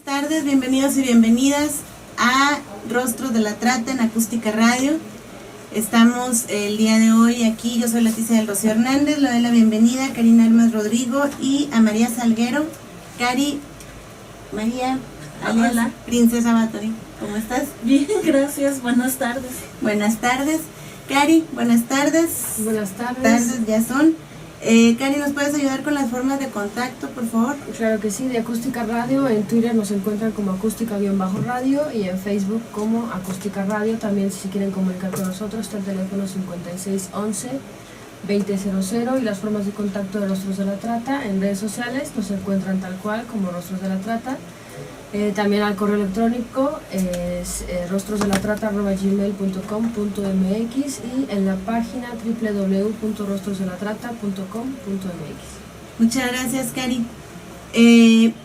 tardes, bienvenidos y bienvenidas a Rostros de la Trata en Acústica Radio. Estamos el día de hoy aquí, yo soy Leticia del Rocío Hernández, le doy la bienvenida a Karina Almas Rodrigo y a María Salguero. Cari, María, hola. Princesa Báthory, ¿cómo estás? Bien, gracias, buenas tardes. Buenas tardes. Cari, buenas tardes. Buenas tardes. Tardes ya son. Cari, ¿nos puedes ayudar con las formas de contacto, por favor? Claro que sí, de Acústica Radio. En Twitter nos encuentran como acústica-radio y en Facebook como Acústica Radio. También si quieren comunicar con nosotros está el teléfono 5611-2000 y las formas de contacto de Rostros de la Trata. En redes sociales nos encuentran tal cual como Rostros de la Trata. También al correo electrónico es rostrosdelatrata@gmail.com.mx y en la página www.rostrosdelatrata.com.mx. Muchas gracias, Cari.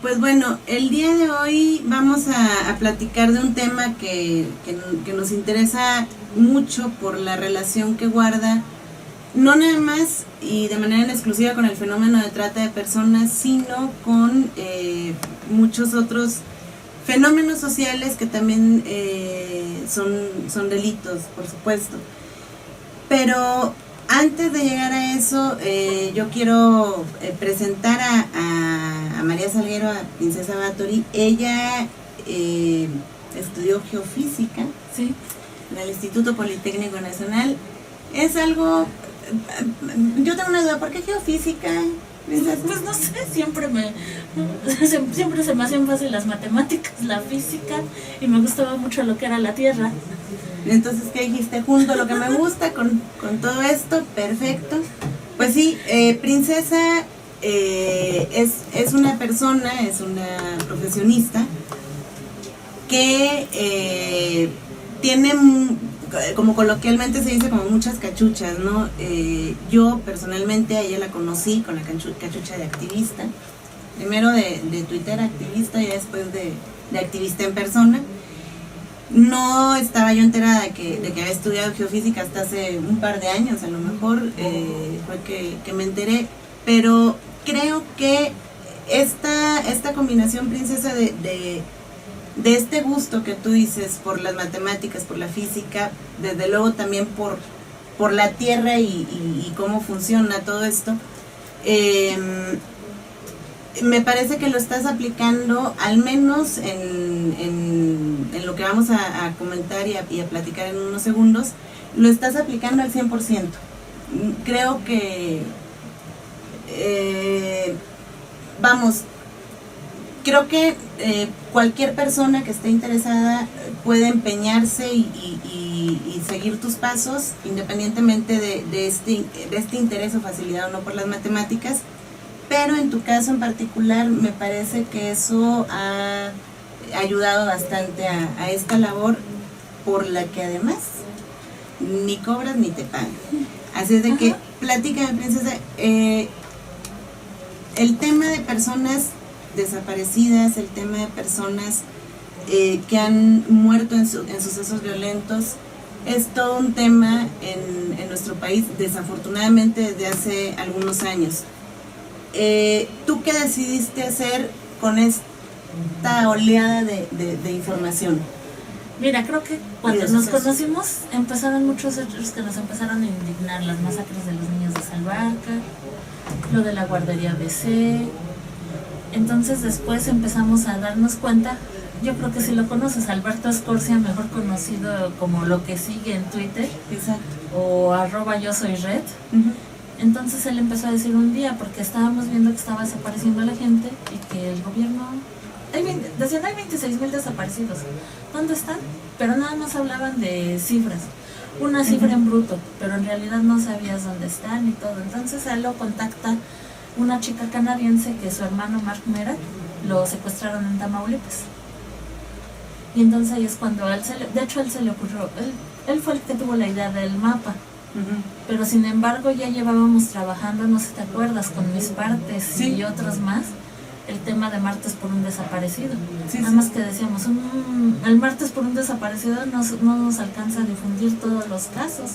Pues bueno, el día de hoy vamos a platicar de un tema que nos interesa mucho por la relación que guarda, no nada más y de manera en exclusiva con el fenómeno de trata de personas, sino con muchos otros fenómenos sociales que también son delitos, por supuesto. Pero antes de llegar a eso, yo quiero presentar a María Salguero, a Princesa Báthory. Ella estudió geofísica, Sí. en el Instituto Politécnico Nacional. Es algo... Yo tengo una duda, ¿por qué geofísica? Pues no sé, siempre se me hacían fácil las matemáticas, la física, y me gustaba mucho lo que era la Tierra. Entonces, ¿qué dijiste? Junto lo que me gusta con todo esto, perfecto. Pues sí, Princesa es una persona, es una profesionista que tiene, como coloquialmente se dice, como muchas cachuchas, ¿no? Yo personalmente a ella la conocí con la cachucha de activista, primero de Twitter activista y después de activista en persona. No estaba yo enterada de que había estudiado geofísica hasta hace un par de años, a lo mejor fue que me enteré, pero creo que esta combinación, Princesa, de este gusto que tú dices por las matemáticas, por la física, desde luego también por la Tierra y cómo funciona todo esto, me parece que lo estás aplicando, al menos en lo que vamos a comentar y a platicar en unos segundos, lo estás aplicando al 100%. Creo que, creo que cualquier persona que esté interesada puede empeñarse y seguir tus pasos, independientemente de este interés o facilidad o no por las matemáticas. Pero en tu caso en particular me parece que eso ha ayudado bastante a esta labor, por la que además ni cobras ni te pagan. Así es de que, platícame, Princesa, el tema de personas desaparecidas, el tema de personas que han muerto en sucesos violentos, es todo un tema en nuestro país, desafortunadamente desde hace algunos años. ¿Tú qué decidiste hacer con esta oleada de información? Mira, creo que cuando nos conocimos empezaron muchos hechos que nos empezaron a indignar: las masacres de los niños de Salvarca, lo de la guardería BC. Entonces después empezamos a darnos cuenta, yo creo que si lo conoces, Alberto Escorcia, mejor conocido como Lo que Sigue en Twitter. Exacto. O @yosoyred. Entonces él empezó a decir un día, porque estábamos viendo que estaba desapareciendo la gente y que el gobierno... decían, hay 26,000 desaparecidos. ¿Dónde están? Pero nada más hablaban de cifras. Una cifra en bruto, pero en realidad no sabías dónde están y todo. Entonces a él lo contacta una chica canadiense que su hermano Mark Mera lo secuestraron en Tamaulipas. Y entonces ahí es cuando a él de hecho él se le ocurrió, él fue el que tuvo la idea del mapa. Pero sin embargo ya llevábamos trabajando, no sé si te acuerdas, con Mis Partes y otros más, el tema de Martes por un Desaparecido. Nada más que decíamos, el Martes por un Desaparecido no nos alcanza a difundir todos los casos.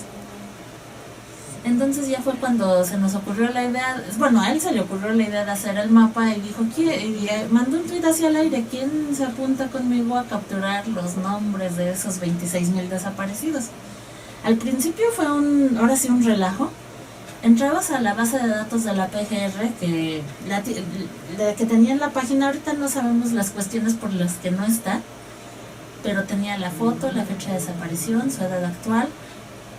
Entonces ya fue cuando se nos ocurrió la idea, bueno, a él se le ocurrió la idea de hacer el mapa y dijo, mandó un tweet hacia el aire, ¿quién se apunta conmigo a capturar los nombres de esos 26,000 desaparecidos? Al principio fue ahora sí un relajo. Entrabas a la base de datos de la PGR, que que tenía en la página, ahorita no sabemos las cuestiones por las que no está, pero tenía la foto, la fecha de desaparición, su edad actual.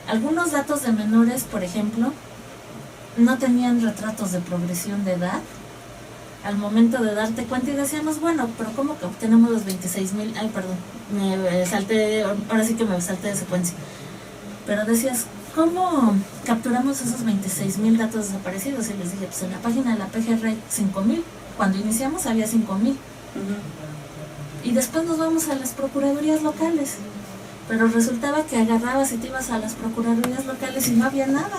Algunos datos de menores, por ejemplo, no tenían retratos de progresión de edad. Al momento de darte cuenta y decíamos, bueno, pero ¿cómo que obtenemos los 26,000? Ay, perdón, ahora sí que me salté de secuencia. Pero decías, ¿cómo capturamos esos 26,000 datos desaparecidos? Y les dije, pues en la página de la PGR hay 5,000. Cuando iniciamos había 5,000. Y después nos vamos a las procuradurías locales. Pero resultaba que agarrabas y te ibas a las procuradurías locales y no había nada.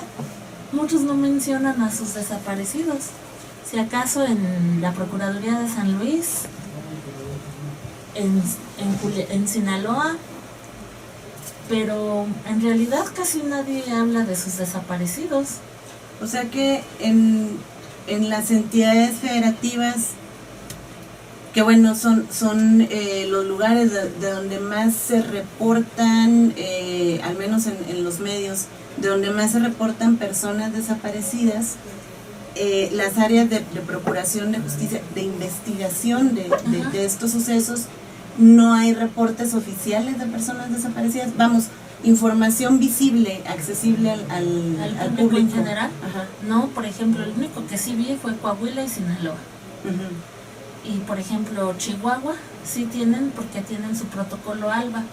Muchos no mencionan a sus desaparecidos. Si acaso en la Procuraduría de San Luis, en Sinaloa, pero en realidad casi nadie habla de sus desaparecidos. O sea que en las entidades federativas, que bueno, son los lugares de donde más se reportan, al menos en los medios, de donde más se reportan personas desaparecidas, las áreas de procuración de justicia, de investigación de estos sucesos, no hay reportes oficiales de personas desaparecidas. Vamos, información visible, accesible al público en general. Ajá. No, por ejemplo, el único que sí vi fue Coahuila y Sinaloa. Y por ejemplo, Chihuahua sí tienen, porque tienen su protocolo ALBA.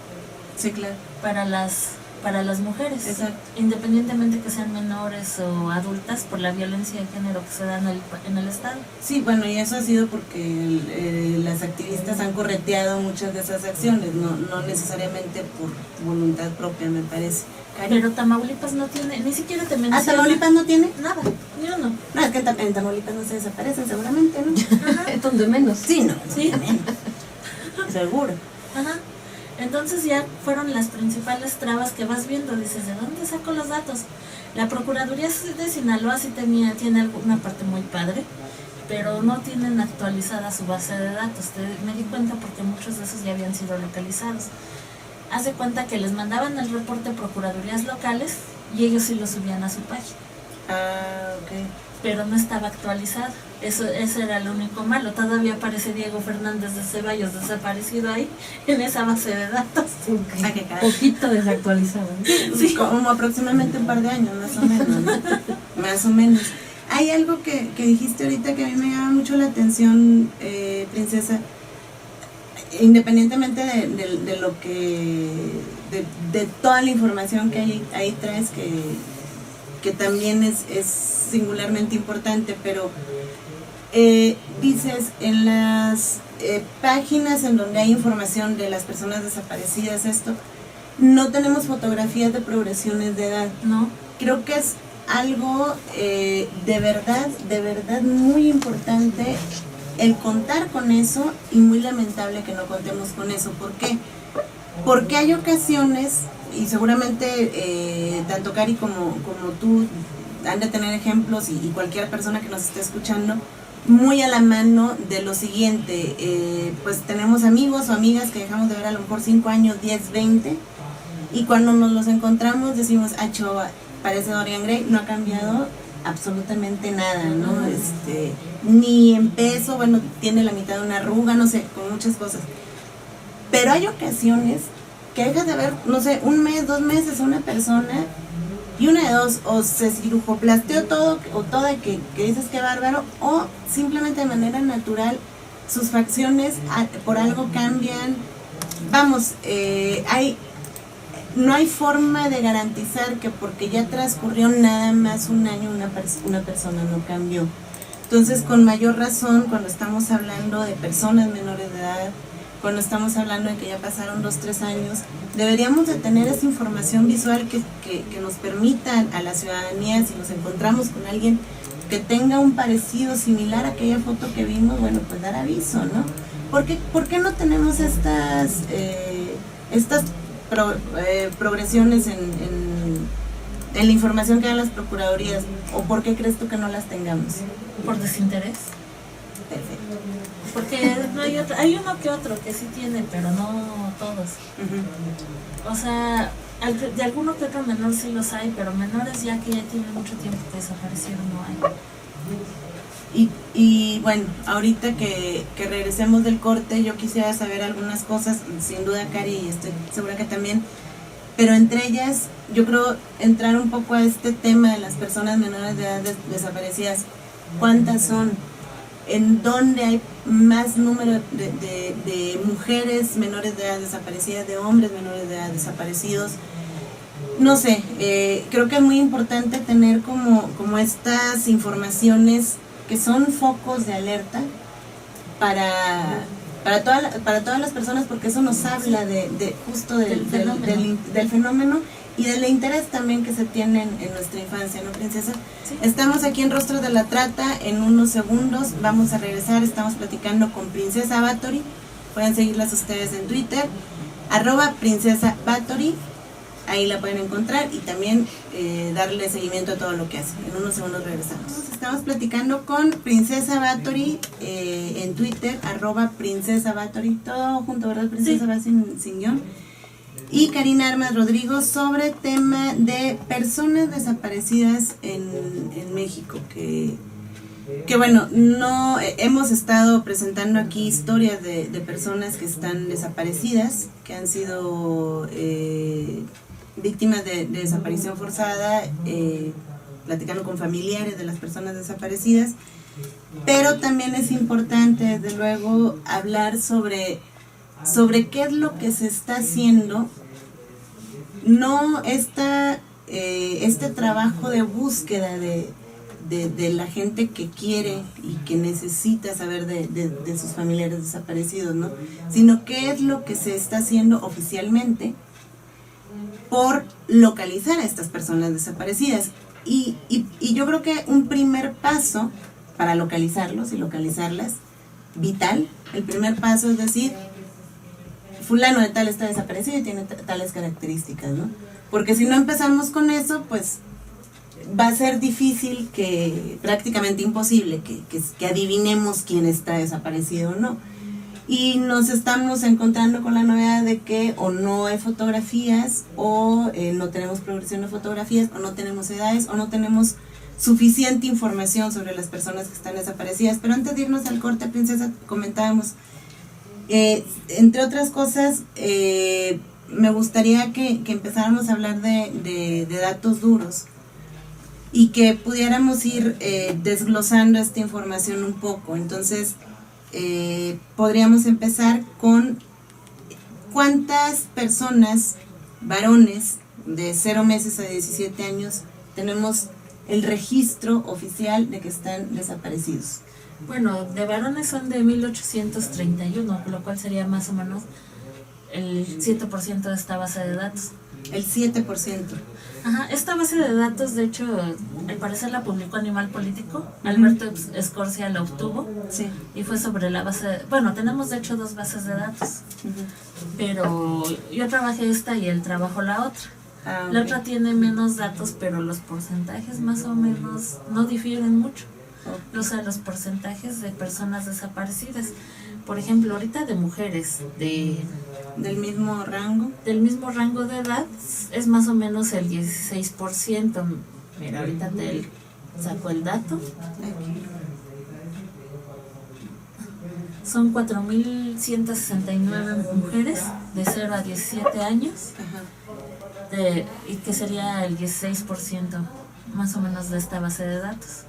Sí, claro. Para las mujeres. Exacto. Independientemente que sean menores o adultas, por la violencia de género que se da en el estado. Sí, bueno, y eso ha sido porque las activistas han correteado muchas de esas acciones, no necesariamente por voluntad propia, me parece. Pero Tamaulipas no tiene, ni siquiera te menciona. ¿Ah, Tamaulipas no tiene? Nada, ni uno. No, es que en Tamaulipas no se desaparecen seguramente, ¿no? Es donde menos. Sí, no, sí, menos. Seguro. Ajá. Entonces ya fueron las principales trabas que vas viendo. Dices, ¿de dónde saco los datos? La Procuraduría de Sinaloa sí tiene alguna parte muy padre, pero no tienen actualizada su base de datos. Me di cuenta porque muchos de esos ya habían sido localizados. Haz de cuenta que les mandaban el reporte a procuradurías locales y ellos sí lo subían a su página. Ah, ok. Pero no estaba actualizado. Ese era lo único malo. Todavía aparece Diego Fernández de Ceballos desaparecido ahí, en esa base de datos. Okay. Ah, qué caray. Poquito desactualizado. Sí, como aproximadamente un par de años, más o menos, ¿no? Más o menos. Hay algo que dijiste ahorita que a mí me llama mucho la atención, Princesa. Independientemente de lo que de toda la información que ahí traes, que también es singularmente importante, pero dices en las páginas en donde hay información de las personas desaparecidas, no tenemos fotografías de progresiones de edad. No. Creo que es algo de verdad muy importante el contar con eso, y muy lamentable que no contemos con eso. ¿Por qué? Porque hay ocasiones, y seguramente tanto Cari como tú han de tener ejemplos, y cualquier persona que nos esté escuchando, muy a la mano de lo siguiente. Pues tenemos amigos o amigas que dejamos de ver a lo mejor 5 años, 10, 20, y cuando nos los encontramos decimos, chava, parece Dorian Gray, no ha cambiado absolutamente nada, ¿no? Ni en peso, bueno, tiene la mitad de una arruga, no sé, con muchas cosas. Pero hay ocasiones que dejas de ver, no sé, 1 mes, 2 meses a una persona, y una de dos, o se cirujoplasteó todo, o toda, que dices que bárbaro, o simplemente de manera natural sus facciones por algo cambian. Vamos, no hay forma de garantizar que porque ya transcurrió nada más un año una persona no cambió. Entonces, con mayor razón, cuando estamos hablando de personas menores de edad, cuando estamos hablando de que ya pasaron 2, 3 años, deberíamos de tener esa información visual que nos permita a la ciudadanía, si nos encontramos con alguien que tenga un parecido similar a aquella foto que vimos, bueno, pues dar aviso, ¿no? ¿Por qué no tenemos estas progresiones en la información que dan las procuradurías, o por qué crees tú que no las tengamos? Por desinterés. Perfecto. Porque no hay uno que otro que sí tiene, pero no todos. O sea, de alguno que otro menor sí los hay, pero menores ya que ya tienen mucho tiempo que desaparecieron no hay. Y bueno, ahorita que regresemos del corte, yo quisiera saber algunas cosas, sin duda Cari, y estoy segura que también, pero entre ellas, yo creo entrar un poco a este tema de las personas menores de edad desaparecidas. ¿Cuántas son? ¿En dónde hay más número de mujeres menores de edad desaparecidas, de hombres menores de edad desaparecidos? No sé, creo que es muy importante tener como estas informaciones que son focos de alerta para todas las personas, porque eso nos habla de justo del fenómeno y del interés también que se tiene en nuestra infancia, ¿no, Princesa? Sí. Estamos aquí en Rostros de la Trata, en unos segundos vamos a regresar, estamos platicando con Princesa Báthory, pueden seguirlas ustedes en Twitter, @princesa_Báthory, ahí la pueden encontrar y también darle seguimiento a todo lo que hace. En unos segundos regresamos. Estamos platicando con Princesa Báthory en Twitter, @princesa_Báthory, todo junto, ¿verdad, Princesa? Sí. Va sin guión. Y Karina Armas Rodrigo sobre tema de personas desaparecidas en México, que bueno, no hemos estado presentando aquí historias de personas que están desaparecidas, que han sido víctimas de desaparición forzada, platicando con familiares de las personas desaparecidas, pero también es importante, desde luego, hablar sobre qué es lo que se está haciendo, no este trabajo de búsqueda de la gente que quiere y que necesita saber de sus familiares desaparecidos, ¿no? Sino qué es lo que se está haciendo oficialmente por localizar a estas personas desaparecidas. Y yo creo que un primer paso para localizarlos y localizarlas, vital, el primer paso es decir, fulano de tal está desaparecido y tiene tales características, ¿no? Porque si no empezamos con eso, pues va a ser difícil, prácticamente imposible, que adivinemos quién está desaparecido o no. Y nos estamos encontrando con la novedad de que o no hay fotografías, o no tenemos progresión de fotografías, o no tenemos edades, o no tenemos suficiente información sobre las personas que están desaparecidas. Pero antes de irnos al corte, Princesa, comentábamos, entre otras cosas, me gustaría que empezáramos a hablar de datos duros y que pudiéramos ir desglosando esta información un poco. Entonces, podríamos empezar con cuántas personas, varones de 0 meses a 17 años, tenemos el registro oficial de que están desaparecidos. Bueno, de varones son de 1831, lo cual sería más o menos el 7% de esta base de datos. El 7%. Ajá, esta base de datos, de hecho, al parecer la publicó Animal Político. Alberto Escorcia la obtuvo. Sí. Y fue sobre la base bueno, tenemos de hecho 2 bases de datos. Pero yo trabajé esta y él trabajó la otra. Okay. La otra tiene menos datos, pero los porcentajes más o menos no difieren mucho. Okay. O sea, los porcentajes de personas desaparecidas. Por ejemplo, ahorita de mujeres del mismo rango de edad es más o menos el 16%. Mira, ahorita te saco el dato. Son 4.169 mujeres de 0 a 17 años. Y que sería el 16% más o menos de esta base de datos.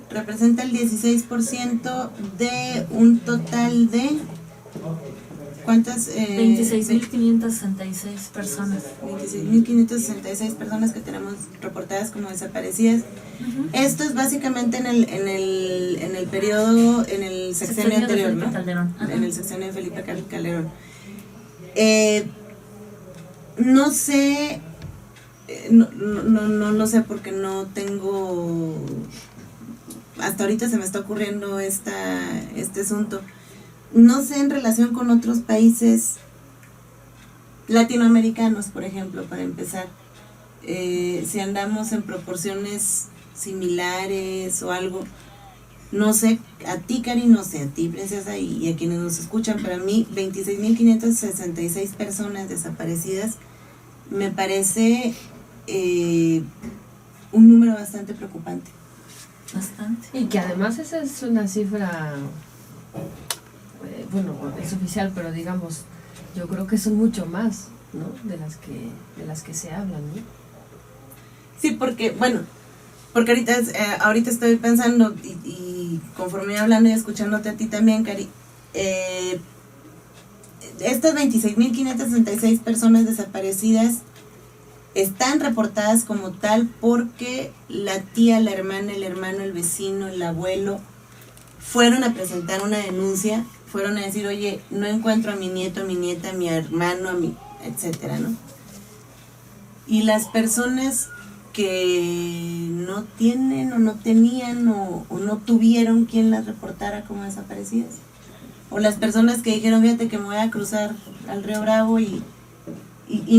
Representa el 16% de un total de ¿cuántas? 26.566 personas. 26.566 personas que tenemos reportadas como desaparecidas. Esto es básicamente en el periodo, en el sexenio anterior, ¿no? Calderón. En el sexenio de Felipe Calderón. No sé, no sé porque no tengo, hasta ahorita se me está ocurriendo este asunto. No sé en relación con otros países latinoamericanos, por ejemplo, para empezar, si andamos en proporciones similares o algo. No sé, a ti, Cari, no sé, a ti, Princesa, y a quienes nos escuchan, para mí 26.566 personas desaparecidas me parece un número bastante preocupante. Bastante. Y que además esa es una cifra, bueno, es oficial, pero digamos, yo creo que son mucho más, ¿no? De las que se hablan, ¿no? Sí, porque, bueno, porque ahorita estoy pensando y conforme iba hablando y escuchándote a ti también, Cari, estas 26.566 personas desaparecidas están reportadas como tal porque la tía, la hermana, el hermano, el vecino, el abuelo fueron a presentar una denuncia, fueron a decir, oye, no encuentro a mi nieto, a mi nieta, a mi hermano, etcétera, ¿no? Y las personas que no tienen o no tenían o no tuvieron quien las reportara como desaparecidas, o las personas que dijeron, fíjate que me voy a cruzar al río Bravo y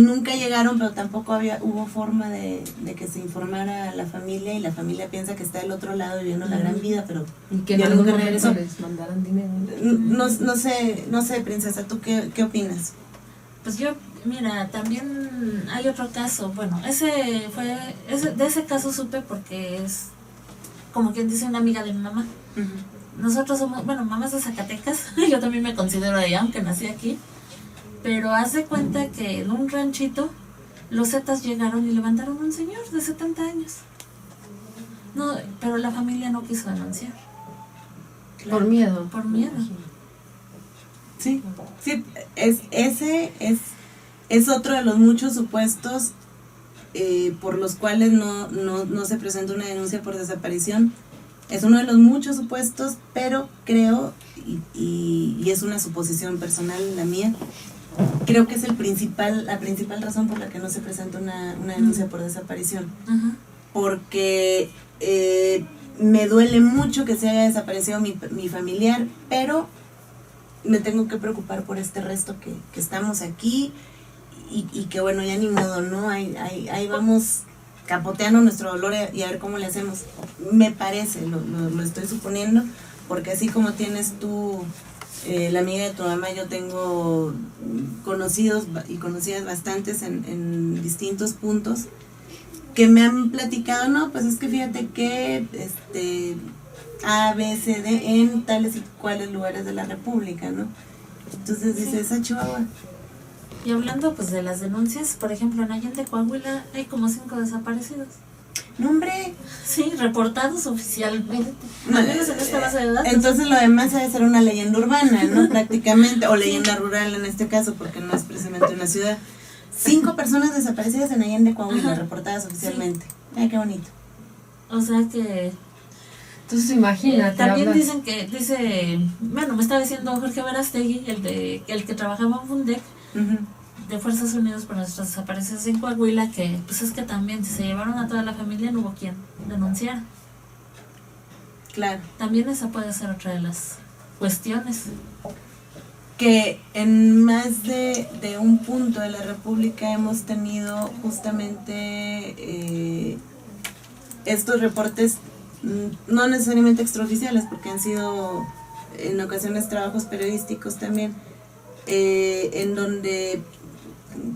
nunca llegaron, pero tampoco hubo forma de que se informara a la familia, y la familia piensa que está del otro lado viviendo la gran vida, pero y que ya nunca regresó. Les mandaran dinero. No sé, Princesa, ¿tú qué opinas? Pues yo, mira, también hay otro caso, bueno, de ese caso supe porque es, como quien dice, una amiga de mi mamá. Uh-huh. Nosotros somos, bueno, mamás de Zacatecas, yo también me considero de allá, aunque nací aquí, pero haz de cuenta que en un ranchito los Zetas llegaron y levantaron a un señor de 70 años. No, pero la familia no quiso denunciar. Por miedo. Por miedo. Sí, ese es otro de los muchos supuestos por los cuales no se presenta una denuncia por desaparición. Es uno de los muchos supuestos, pero creo, y es una suposición personal la mía, creo que es la principal razón por la que no se presenta una denuncia por desaparición. Uh-huh. Porque me duele mucho que se haya desaparecido mi familiar, pero me tengo que preocupar por este resto que estamos aquí y que bueno, ya ni modo, ¿no? Ahí vamos capoteando nuestro dolor y a ver cómo le hacemos. Me parece, lo estoy suponiendo, porque así como tienes tú la amiga de tu mamá, yo tengo conocidos y conocidas bastantes en distintos puntos que me han platicado, no, pues es que fíjate que A, B, C, D en tales y cuales lugares de la República, ¿no? Entonces dices, a Chihuahua. Y hablando pues de las denuncias, por ejemplo, en Allende, Coahuila, hay como 5 desaparecidos. No, hombre. Sí, reportados oficialmente. Al menos en esta base de datos. Entonces lo demás debe ser una leyenda urbana, ¿no? Prácticamente, o leyenda rural en este caso, porque no es precisamente una ciudad. 5 personas desaparecidas en Allende, Coahuila, Ajá. reportadas oficialmente. Ay, qué bonito. O sea que Entonces imagínate. también hablas- bueno, me estaba diciendo Jorge Verastegui, el que trabajaba en Fundec, Uh-huh. de Fuerzas Unidas para nuestras desaparecidas en Coahuila, que pues es que también si se llevaron a toda la familia no hubo quien denunciara. Claro. También esa puede ser otra de las cuestiones. Que en más de un punto de la República hemos tenido justamente estos reportes, no necesariamente extraoficiales, porque han sido en ocasiones trabajos periodísticos también, en donde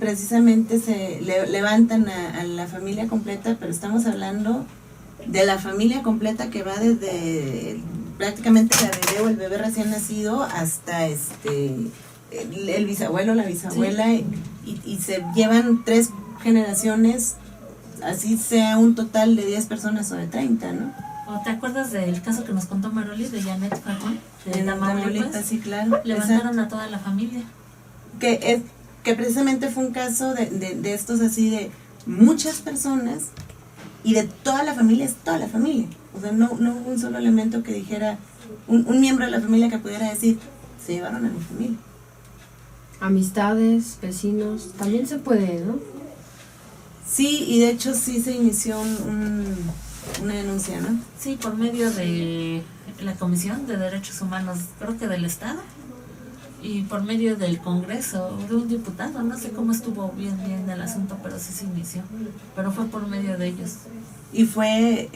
precisamente se levantan a la familia completa, pero estamos hablando de la familia completa que va desde prácticamente la bebé o el bebé recién nacido hasta el bisabuelo, la bisabuela, y se llevan 3 generaciones, así sea un total de 10 personas o de 30, ¿no? ¿O te acuerdas del caso que nos contó Maroli de Janet Falcón? De En Tamaulipas. Tamaulipas, sí, claro. Levantaron a toda la familia. Que precisamente fue un caso de estos así de muchas personas y de toda la familia, es toda la familia. O sea, no hubo un solo elemento que dijera, un miembro de la familia que pudiera decir, se llevaron a mi familia. Amistades, vecinos, también se puede, ¿no? Sí, y de hecho sí se inició una denuncia, ¿no? Sí, por medio de la Comisión de Derechos Humanos, creo que del Estado. y por medio del Congreso, de un diputado, no sé cómo estuvo bien el asunto, pero sí se inició, pero fue por medio de ellos. Y fue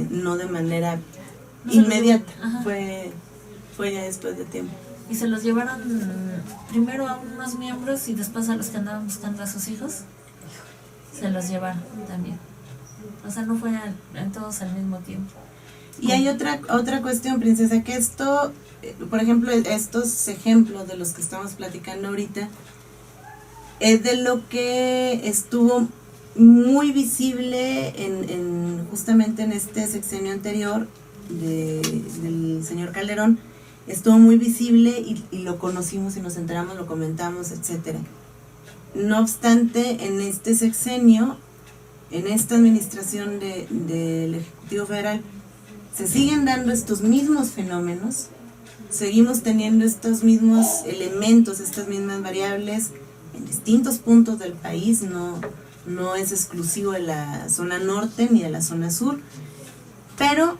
no de manera No inmediata, ajá. fue ya después de tiempo. Y se los llevaron primero a unos miembros y después a los que andaban buscando a sus hijos, se los llevaron también. O sea, no fue en todos al mismo tiempo. Y hay otra cuestión, princesa, que esto, por ejemplo, estos ejemplos de los que estamos platicando ahorita, es de lo que estuvo muy visible justamente en este sexenio anterior del señor Calderón. Estuvo muy visible y lo conocimos y nos enteramos, lo comentamos, etcétera. No obstante, en este sexenio, en esta administración del Ejecutivo Federal, se siguen dando estos mismos fenómenos, seguimos teniendo estos mismos elementos, estas mismas variables en distintos puntos del país, no es exclusivo de la zona norte ni de la zona sur, pero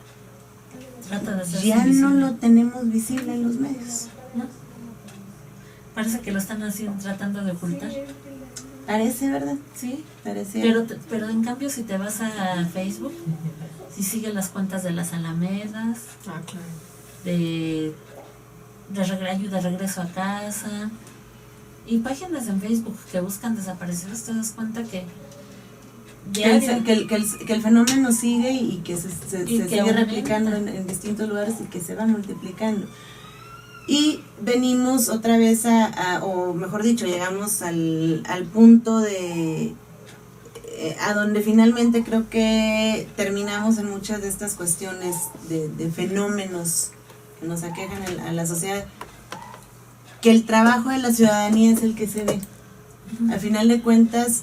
ya no lo tenemos visible en los medios. ¿No? Parece que lo están haciendo, tratando de ocultar. Parece, ¿verdad? Sí, Parece. pero en cambio si te vas a Facebook, si sigues las cuentas de las Alamedas, Claro. de regreso a casa, y páginas en Facebook que buscan desaparecidos, te das cuenta que que el fenómeno sigue y que se que sigue aumenta. replicando en distintos lugares y que se va multiplicando. Y venimos otra vez o mejor dicho, llegamos al punto de a donde finalmente creo que terminamos en muchas de estas cuestiones de fenómenos que nos aquejan a la sociedad, que el trabajo de la ciudadanía es el que se ve. Al final de cuentas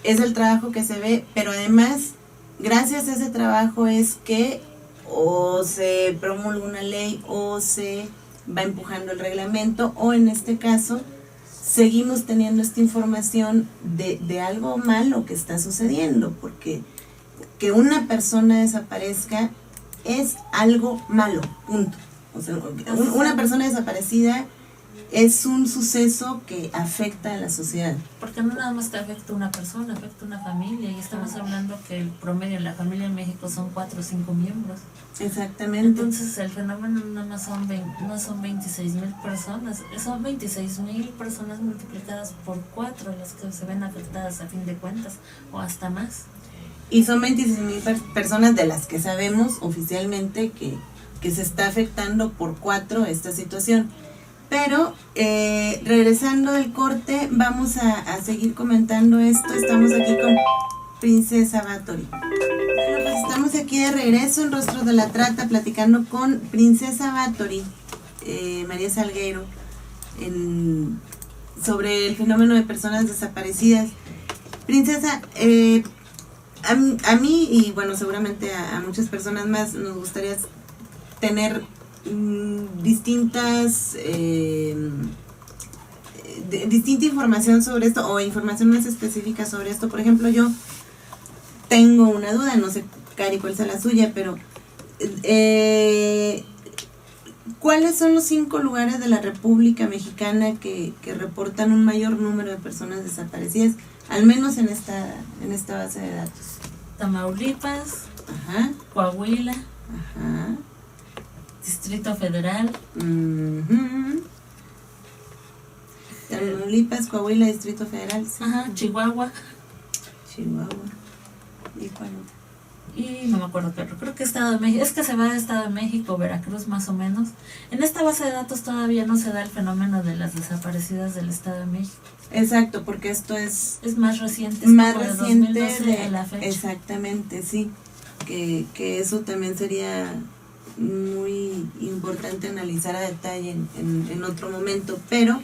es el trabajo que se ve, pero además gracias a ese trabajo es que o se promulga una ley o se va empujando el reglamento, o en este caso seguimos teniendo esta información de algo malo que está sucediendo, porque que una persona desaparezca es algo malo, punto. O sea, una persona desaparecida es un suceso que afecta a la sociedad. porque no nada más te afecta una persona, afecta una familia, y estamos hablando que el promedio en la familia en México son 4 o 5 miembros. Exactamente. Entonces el fenómeno no más son 26,000 personas, son 26,000 personas multiplicadas por 4 las que se ven afectadas a fin de cuentas, o hasta más. Y son 26,000 personas de las que sabemos oficialmente que se está afectando por 4 esta situación. Pero regresando del corte, vamos a seguir comentando esto. Estamos aquí con Princesa Báthory. Estamos aquí de regreso en Rostros de la Trata, platicando con Princesa Báthory, María Salgueiro, sobre el fenómeno de personas desaparecidas. Princesa, a mí y bueno, seguramente a muchas personas más nos gustaría tener distinta información sobre esto, o información más específica sobre esto. Por ejemplo, yo tengo una duda, no sé, Cari, cuál sea la suya, pero ¿cuáles son los 5 lugares de la República Mexicana que reportan un mayor número de personas desaparecidas, al menos en esta base de datos? Tamaulipas, Ajá, Coahuila, ajá. Distrito Federal, Tamaulipas, Coahuila, Distrito Federal, sí. ajá, Chihuahua, Chihuahua. ¿Y cuál otro? y no me acuerdo qué otro, creo que Estado de México, es que se va de Estado de México, Veracruz más o menos. En esta base de datos todavía no se da el fenómeno de las desaparecidas del Estado de México. Exacto, porque esto es Es más reciente, más como de reciente 2012 a la fecha. exactamente, sí. Que eso también sería muy importante analizar a detalle en otro momento. Pero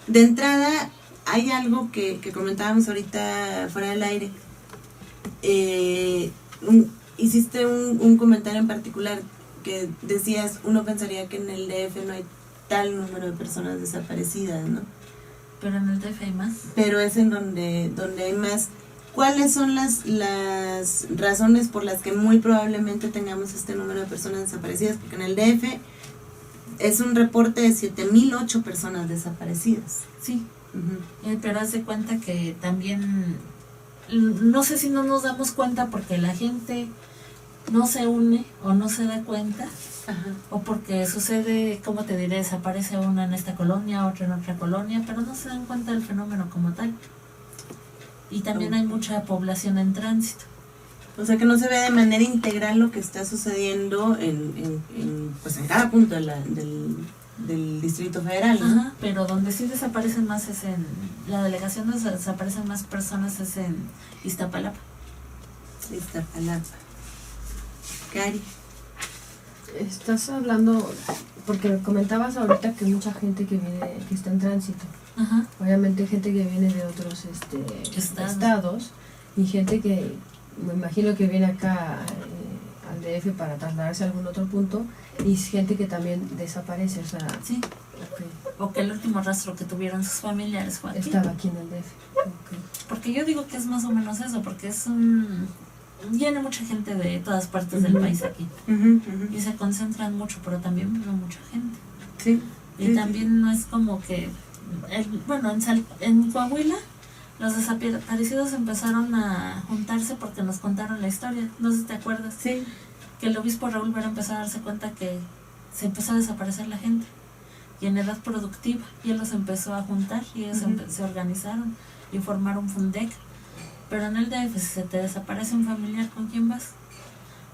de entrada hay algo que comentábamos ahorita fuera del aire. Hiciste un comentario en particular que decías, uno pensaría que en el DF no hay tal número de personas desaparecidas, ¿no? Pero en el DF hay más. Pero es en donde hay más. ¿Cuáles son las razones por las que muy probablemente tengamos este número de personas desaparecidas? Porque en el DF es un reporte de 7,008 personas desaparecidas. Sí, Uh-huh. pero haz de cuenta que también, no sé si no nos damos cuenta porque la gente no se une o no se da cuenta, Ajá. o porque sucede, como te diré, desaparece una en esta colonia, otra en otra colonia, pero no se dan cuenta del fenómeno como tal. Y también hay mucha población en tránsito. O sea que no se ve de manera integral lo que está sucediendo pues en cada punto del Distrito Federal, ¿no? Ajá, pero donde sí desaparecen más es en la delegación, donde desaparecen más personas es en Iztapalapa. Iztapalapa. Cari. Estás hablando, porque comentabas ahorita que mucha gente que viene, que está en tránsito, Ajá. obviamente gente que viene de otros estados y gente que me imagino que viene acá al DF para trasladarse a algún otro punto, y gente que también desaparece, o sea, Sí, okay, o que el último rastro que tuvieron sus familiares fue aquí. estaba aquí en el DF. Okay. Porque yo digo que es más o menos eso, porque viene mucha gente de todas partes del Ujú. país aquí. Uh-huh, uh-huh. Y se concentran mucho, pero también vive mucha gente. Sí. Y también no es como que, bueno, en Coahuila los desaparecidos empezaron a juntarse porque nos contaron la historia, no sé si te acuerdas, Sí. que el obispo Raúl Vera empezó a darse cuenta que se empezó a desaparecer la gente, y en edad productiva, y él los empezó a juntar, y ellos Ujú. se organizaron y formaron Fundec. Pero en el DF, si se te desaparece un familiar, ¿con quién vas?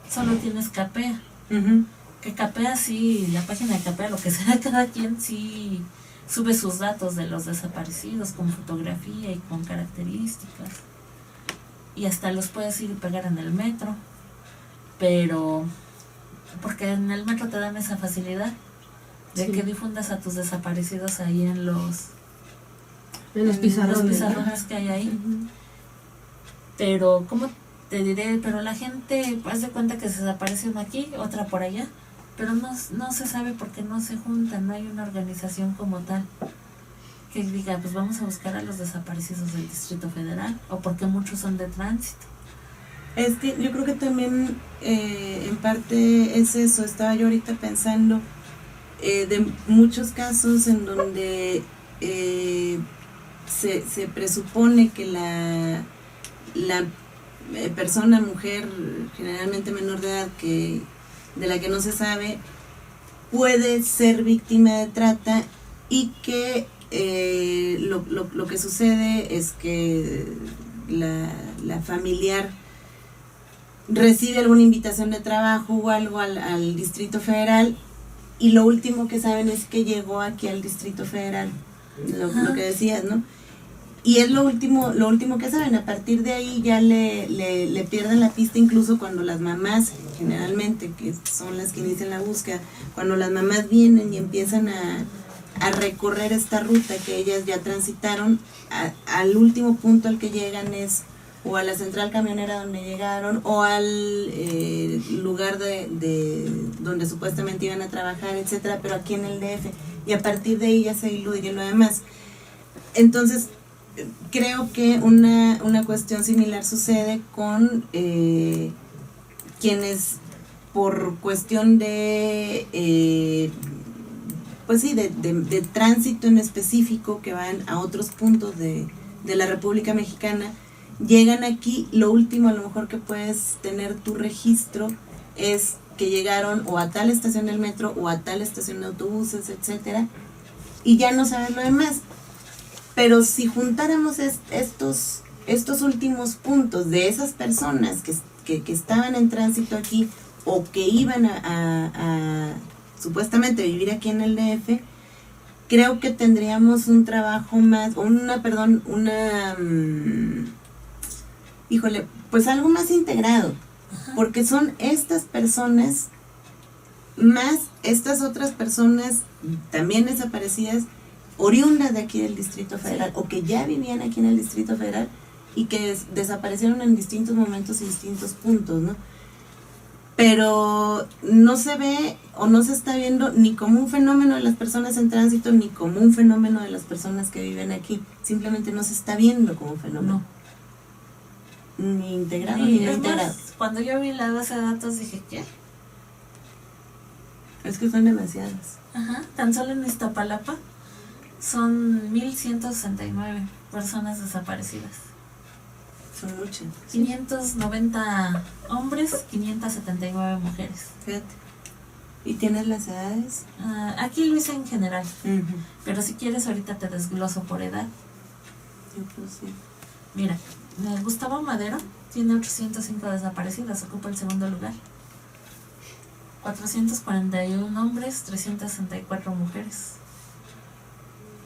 Solo tienes Capea. Uh-huh. Que Capea sí, la página de Capea, lo que sea, cada quien sí sube sus datos de los desaparecidos con fotografía y con características. Y hasta los puedes ir y pegar en el metro. Pero, porque en el metro te dan esa facilidad de Sí. que difundas a tus desaparecidos ahí en los En los pizarrones que hay ahí. Ujú. Pero, ¿cómo te diré? Pero la gente, haz de cuenta que se desaparece una aquí, otra por allá, pero no se sabe por qué no se juntan, no hay una organización como tal que diga, pues vamos a buscar a los desaparecidos del Distrito Federal, o porque muchos son de tránsito. Yo creo que también en parte es eso. Estaba yo ahorita pensando de muchos casos en donde se presupone que la persona, mujer, generalmente menor de edad, de la que no se sabe, puede ser víctima de trata, y que lo que sucede es que la familiar recibe alguna invitación de trabajo o algo al Distrito Federal, y lo último que saben es que llegó aquí al Distrito Federal, lo que decías, ¿no? Y es lo último que saben. A partir de ahí ya le pierden la pista, incluso cuando las mamás, generalmente, que son las que inician la búsqueda, cuando las mamás vienen y empiezan a recorrer esta ruta que ellas ya transitaron, al último punto al que llegan es o a la central camionera donde llegaron, o al lugar de donde supuestamente iban a trabajar, etcétera, pero aquí en el DF, y a partir de ahí ya se diluye lo demás. Entonces, creo que una cuestión similar sucede con quienes, por cuestión de pues sí, de tránsito en específico, que van a otros puntos de la República Mexicana, llegan aquí. Lo último a lo mejor que puedes tener tu registro es que llegaron o a tal estación del metro o a tal estación de autobuses, etcétera, y ya no sabes lo demás. Pero si juntáramos estos últimos puntos de esas personas que estaban en tránsito aquí, o que iban a supuestamente vivir aquí en el DF, creo que tendríamos un trabajo más, pues algo más integrado, porque son estas personas más estas otras personas también desaparecidas, oriundas de aquí del Distrito Federal, o que ya vivían aquí en el Distrito Federal y que desaparecieron en distintos momentos y distintos puntos, ¿no? Pero no se ve o no se está viendo ni como un fenómeno de las personas en tránsito, ni como un fenómeno de las personas que viven aquí. Simplemente no se está viendo como un fenómeno. No. Ni integrado ni no integrado. Cuando yo vi la base de datos dije, ¿qué? Es que son demasiadas. Ajá, tan solo en Iztapalapa son 1,169 personas desaparecidas. Son muchas. 590 hombres, 579 mujeres. Fíjate. ¿Y tienes las edades? Aquí lo hice en general, Uh-huh. pero si quieres ahorita te desgloso por edad. Yo creo sí. Mira, Gustavo Madero tiene 805 desaparecidas, ocupa el segundo lugar. 441 hombres, 364 mujeres.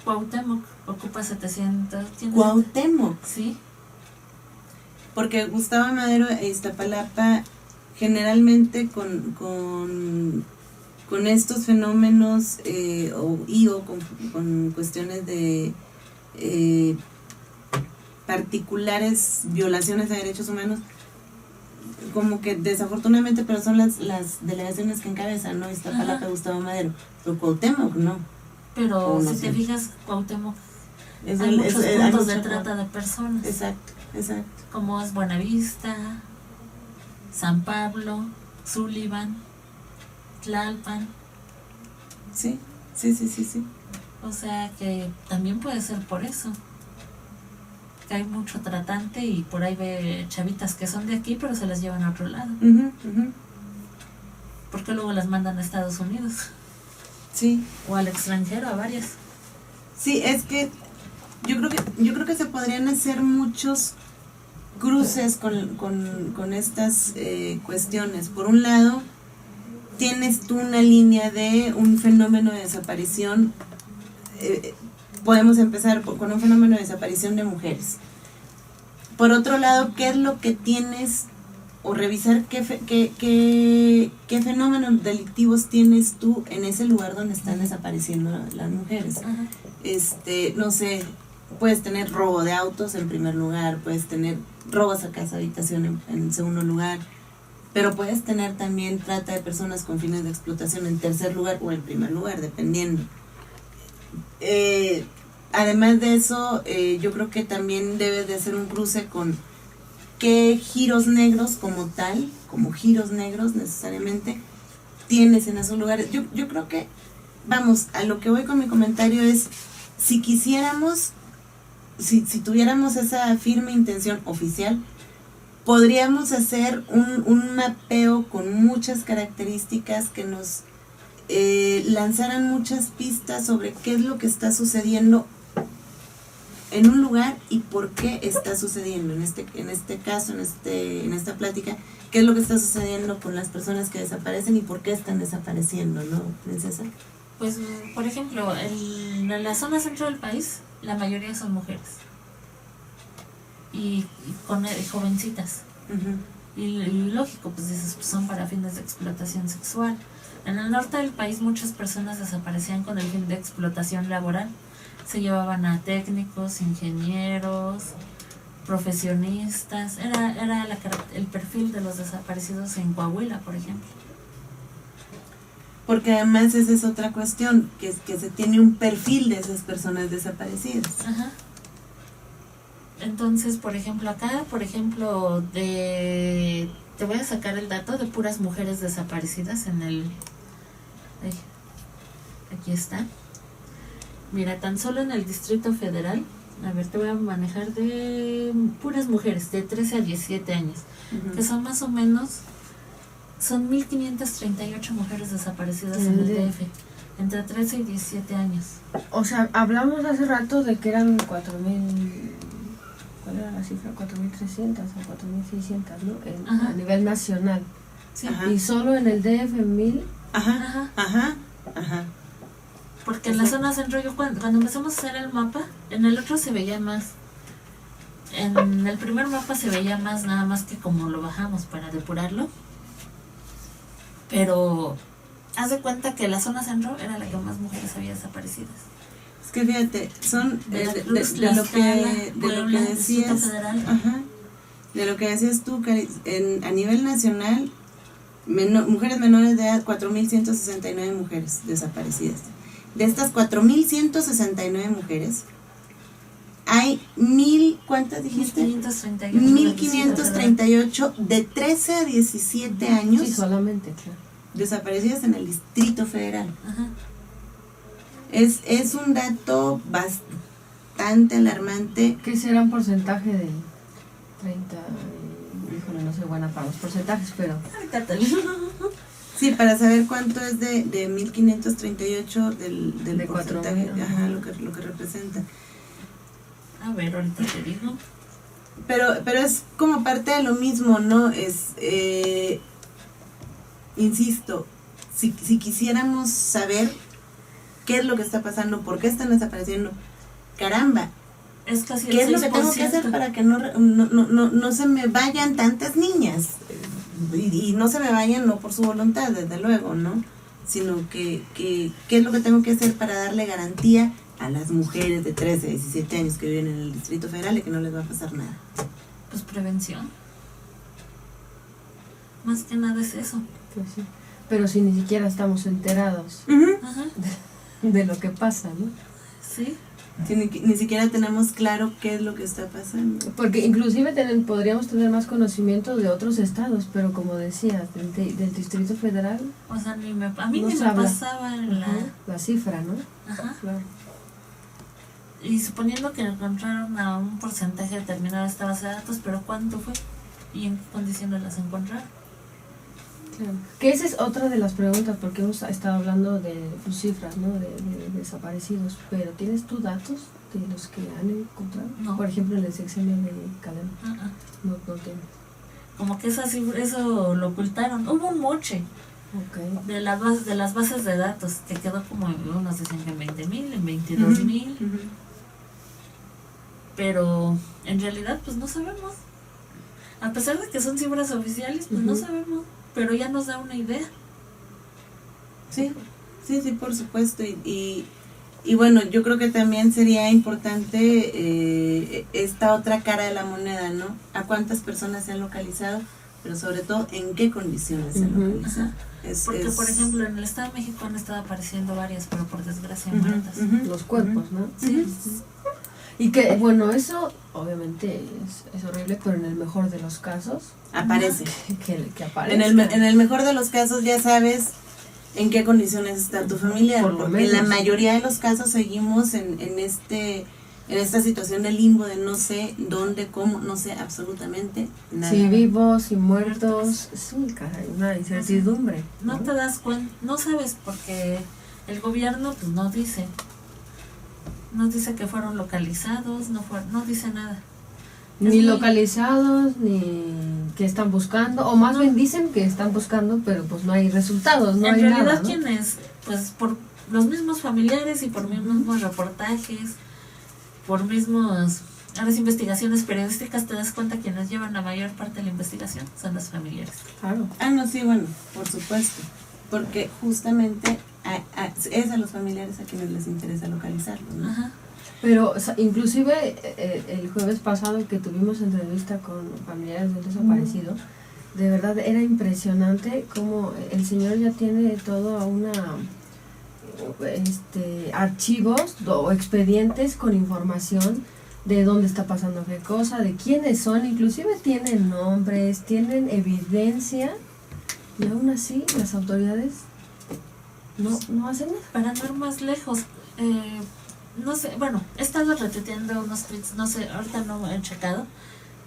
Cuauhtémoc ocupa 700. Cuauhtémoc. Sí. Porque Gustavo Madero e Iztapalapa generalmente con estos fenómenos o con cuestiones de particulares violaciones de derechos humanos, como que desafortunadamente, pero son las delegaciones que encabezan, ¿no? Iztapalapa, Ajá. Gustavo Madero, pero Cuauhtémoc no. Pero no si sé. te fijas, Cuauhtémoc, Es hay muchos hay puntos de mucha- trata de personas, Exacto, exacto. como es Buenavista, San Pablo, Sullivan, Tlalpan. Sí, sí. O sea que también puede ser por eso. Que hay mucho tratante y por ahí ve chavitas que son de aquí, pero se las llevan a otro lado. Ujú, ujú. Porque luego las mandan a Estados Unidos Sí. o al extranjero, a varias. Sí, es que yo creo que se podrían hacer muchos cruces con estas cuestiones. Por un lado, tienes tú una línea de un fenómeno de desaparición. Podemos empezar con un fenómeno de desaparición de mujeres. Por otro lado, ¿qué es lo que tienes? O revisar qué fenómenos delictivos tienes tú en ese lugar donde están desapareciendo las mujeres. Ajá. No sé, puedes tener robo de autos en primer lugar, puedes tener robos a casa habitación en segundo lugar, pero puedes tener también trata de personas con fines de explotación en tercer lugar o en primer lugar, dependiendo. Además de eso, yo creo que también debes de hacer un cruce con qué giros negros como tal, como giros negros necesariamente, tienes en esos lugares. Yo creo que, vamos, a lo que voy con mi comentario es, si quisiéramos, si tuviéramos esa firme intención oficial, podríamos hacer un mapeo con muchas características que nos lanzaran muchas pistas sobre qué es lo que está sucediendo en un lugar y por qué está sucediendo en este caso, en esta plática, qué es lo que está sucediendo con las personas que desaparecen y por qué están desapareciendo, ¿no, princesa? Pues, por ejemplo, en la zona centro del país, la mayoría son mujeres. Y jovencitas. Uh-huh. Y lógico, pues dices, pues son para fines de explotación sexual. En el norte del país muchas personas desaparecían con el fin de explotación laboral. Se llevaban a técnicos, ingenieros, profesionistas. Era el perfil de los desaparecidos en Coahuila, por ejemplo. Porque además esa es otra cuestión, que se tiene un perfil de esas personas desaparecidas. Ajá. Entonces, por ejemplo, acá, te voy a sacar el dato de puras mujeres desaparecidas en el... Aquí está. Mira, tan solo en el Distrito Federal, a ver, te voy a manejar de puras mujeres de 13 a 17 años, Uh-huh. que son más o menos, son 1,538 mujeres desaparecidas en el DF, entre 13 y 17 años. O sea, hablamos hace rato de que eran 4,000, ¿cuál era la cifra? 4,300 o 4,600, ¿no? Ajá. A nivel nacional. Sí, Ajá. Y solo en el DF 1,000. Ajá, ajá, ajá. porque en la zona centro, yo cuando empezamos a hacer el mapa, en el otro se veía más. En el primer mapa se veía más, nada más que como lo bajamos para depurarlo. Pero haz de cuenta que la zona centro era la que más mujeres había desaparecidas. Es que fíjate, son de lo que Distrito decías, Federal. ajá, de lo que decías tú, Cari, a nivel nacional, mujeres menores de edad, 4,169 mujeres desaparecidas. De estas 4,169 mujeres, hay ¿cuántas dijiste? 1,538. 1,538 de 13 a 17 años Sí, solamente, claro. desaparecidas en el Distrito Federal. Ajá. Es un dato bastante alarmante. ¿Qué será un porcentaje de 30? Híjole, no soy buena para los porcentajes, pero... Sí, para saber cuánto es de 1538 del de porcentaje, 4,000, ajá, lo que representa. A ver, ahorita te digo. Pero es como parte de lo mismo, ¿no? Insisto, si quisiéramos saber qué es lo que está pasando, por qué están desapareciendo, caramba, Es casi ¿qué es el lo que tengo que hacer para que no se me vayan tantas niñas? Y no se me vayan no por su voluntad, desde luego, ¿no? Sino que qué es lo que tengo que hacer para darle garantía a las mujeres de 13, 17 años que viven en el Distrito Federal y que no les va a pasar nada. Pues prevención. Más que nada es eso. Pues sí. Pero si ni siquiera estamos enterados Ajá, de lo que pasa, ¿no? sí. Si ni siquiera tenemos claro qué es lo que está pasando. Porque inclusive podríamos tener más conocimiento de otros estados, pero como decías, del Distrito Federal, O sea, a mí no ni se me habla. pasaba la cifra, ¿no? Ajá. Claro. Y suponiendo que encontraron a un porcentaje determinado de esta base de datos, pero ¿cuánto fue? ¿Y en qué condiciones las encontraron? Claro. Que esa es otra de las preguntas, porque hemos estado hablando de pues, cifras, ¿no? De desaparecidos, pero ¿tienes tú datos de los que han encontrado? No. Por ejemplo, en el sexenio de Calema. Ajá. No tienes. Como que eso lo ocultaron. Hubo un moche Ok. de las bases de datos que quedó como, unos dicen que en 20,000, en 22,000, Ujú. pero en realidad pues no sabemos. A pesar de que son cifras oficiales, pues no Ujú. sabemos, pero ya nos da una idea. Sí, por supuesto. Y bueno, yo creo que también sería importante esta otra cara de la moneda, ¿no? A cuántas personas se han localizado, pero sobre todo en qué condiciones se han Ujú. localizado. Porque, por ejemplo, en el Estado de México han estado apareciendo varias, pero por desgracia Ujú, muertas. ujú. Los cuerpos, ¿no? Sí. Y que, bueno, eso obviamente es horrible, pero en el mejor de los casos, Aparece. que aparezca. En el mejor de los casos ya sabes en qué condiciones está tu familia, Por lo porque en la menos. mayoría de los casos seguimos en esta situación de limbo de no sé dónde, cómo, no sé absolutamente nada. Si vivos, si muertos, sí, caray, una incertidumbre. No te das cuenta, no sabes porque el gobierno pues no dice que fueron localizados, no dice nada. Ni Es muy- localizados, ni que están buscando, o más bien dicen que están buscando, pero pues no hay resultados, no en hay realidad, nada, ¿no? ¿quiénes? Pues por los mismos familiares y por mismos reportajes, por mismos, a las investigaciones periodísticas, te das cuenta que quienes llevan la mayor parte de la investigación son los familiares. Claro. Ah, no, sí, bueno, por supuesto, porque justamente es a los familiares a quienes les interesa localizarlos, ¿no? Ajá. Pero o sea, inclusive el jueves pasado que tuvimos entrevista con familiares de un desaparecido, de verdad era impresionante cómo el señor ya tiene toda una archivos o expedientes con información de dónde está pasando qué cosa, de quiénes son, inclusive tienen nombres, tienen evidencia, y aún así las autoridades no hacen nada. Para no ir más lejos, no sé, bueno, he estado retuiteando unos tweets, no sé, ahorita no he checado,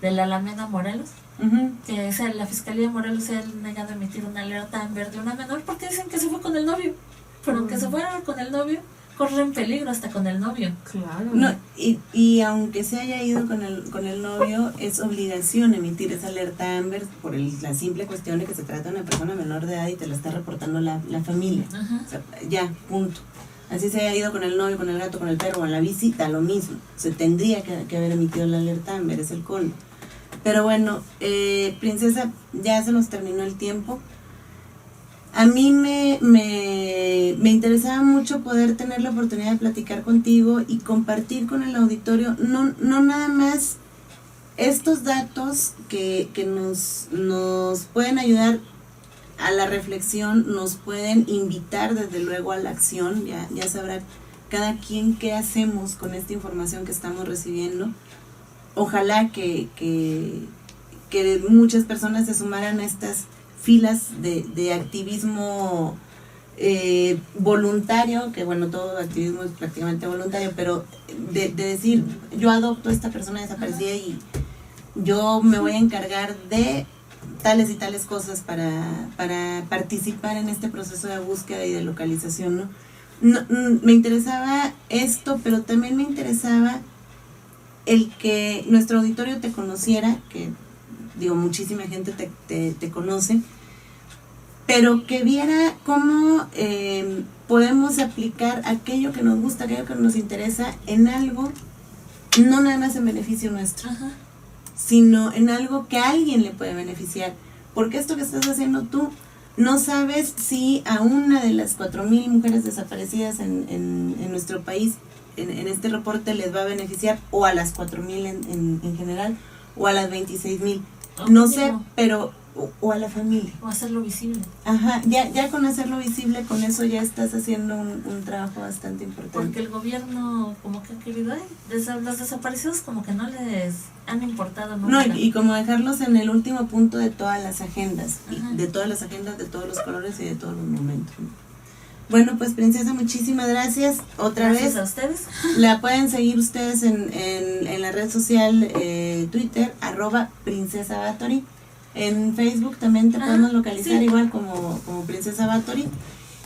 de la Alameda Morelos, Ujú. que la Fiscalía de Morelos se ha negado a emitir una alerta Amber de una menor porque dicen que se fue con el novio, pero aunque se fuera con el novio, corren peligro hasta con el novio. Claro. No, y aunque se haya ido con el novio, es obligación emitir esa alerta Amber por la simple cuestión de que se trata de una persona menor de edad y te la está reportando la familia. Ajá. O sea, ya, punto. Así se haya ido con el novio, con el gato, con el perro, con la visita, lo mismo. Se tendría que haber emitido la alerta Amber, es el colmo. Pero bueno, princesa, ya se nos terminó el tiempo. A mí me interesaba mucho poder tener la oportunidad de platicar contigo y compartir con el auditorio, no nada más estos datos que nos pueden ayudar a la reflexión, nos pueden invitar desde luego a la acción, ya sabrá cada quien qué hacemos con esta información que estamos recibiendo. Ojalá que muchas personas se sumaran a estas filas de activismo voluntario, que bueno, todo activismo es prácticamente voluntario, pero de decir, yo adopto a esta persona desaparecida y yo me voy a encargar de tales y tales cosas para participar en este proceso de búsqueda y de localización, ¿no? Me interesaba esto, pero también me interesaba el que nuestro auditorio te conociera, que digo, muchísima gente te conoce, pero que viera cómo podemos aplicar aquello que nos gusta, aquello que nos interesa en algo, no nada más en beneficio nuestro, Ajá. sino en algo que a alguien le puede beneficiar. Porque esto que estás haciendo tú, no sabes si a una de las 4,000 mujeres desaparecidas en nuestro país, en este reporte, les va a beneficiar, o a las 4,000 en general, o a las 26,000. No sé, pero o a la familia. O hacerlo visible. Ajá, ya con hacerlo visible, con eso ya estás haciendo un trabajo bastante importante. Porque el gobierno como que ha querido, los desaparecidos como que no les han importado. No, y como dejarlos en el último punto de todas las agendas, Ajá. de todas las agendas, de todos los colores y de todos los momentos. Bueno, pues princesa, muchísimas gracias. Gracias vez a ustedes. La pueden seguir ustedes en la red social Twitter, @princesa_batory. En Facebook también te podemos localizar, sí, igual como Princesa Batory.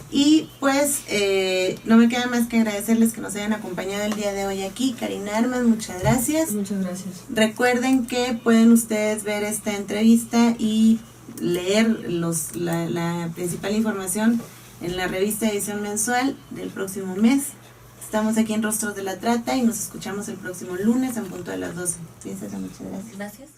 Y pues no me queda más que agradecerles que nos hayan acompañado el día de hoy aquí. Karina Armas, muchas gracias. Muchas gracias. Recuerden que pueden ustedes ver esta entrevista y leer la principal información en la revista Edición Mensual del próximo mes. Estamos aquí en Rostros de la Trata y nos escuchamos el próximo lunes en punto de las 12. Princesa, muchas gracias. Gracias.